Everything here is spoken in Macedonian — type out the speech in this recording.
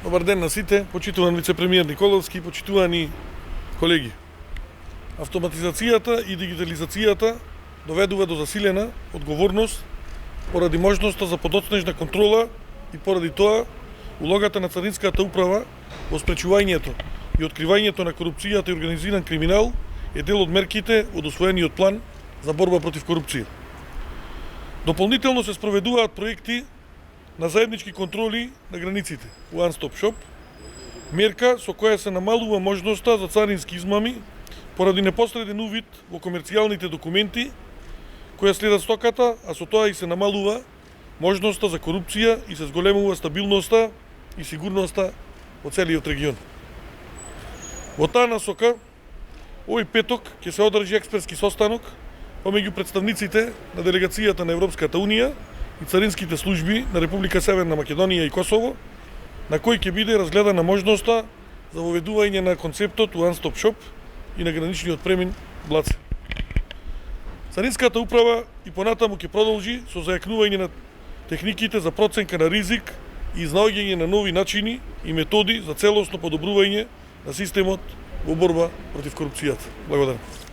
Добар ден на сите, почитуван вице-премиер Николовски, почитувани колеги. Автоматизацијата и дигитализацијата доведува до засилена одговорност поради можноста за подоцнежна контрола и поради тоа улогата на Царинската управа во спречувањето и откривањето на корупцијата и организиран криминал е дел од мерките од усвоениот план за борба против корупција. Дополнително се спроведуваат проекти на заеднички контроли на границите, One Stop Shop, мерка со која се намалува можноста за царински измами поради непосреден увид во комерцијалните документи која следат стоката, а со тоа и се намалува можноста за корупција и се зголемува стабилноста и сигурноста во целиот регион. Во таа насока, овој петок ќе се одржи експертски состанок помеѓу представниците на делегацијата на Европската Унија и царинските служби на Република Северна Македонија и Косово, на кој ќе биде разгледана можноста за воведување на концептот One Stop Shop и на граничниот премин Блаце. Царинската управа и понатаму ќе продолжи со зајакнување на техниките за проценка на ризик и изнаоѓање на нови начини и методи за целосно подобрување на системот во борба против корупцијата. Благодарам.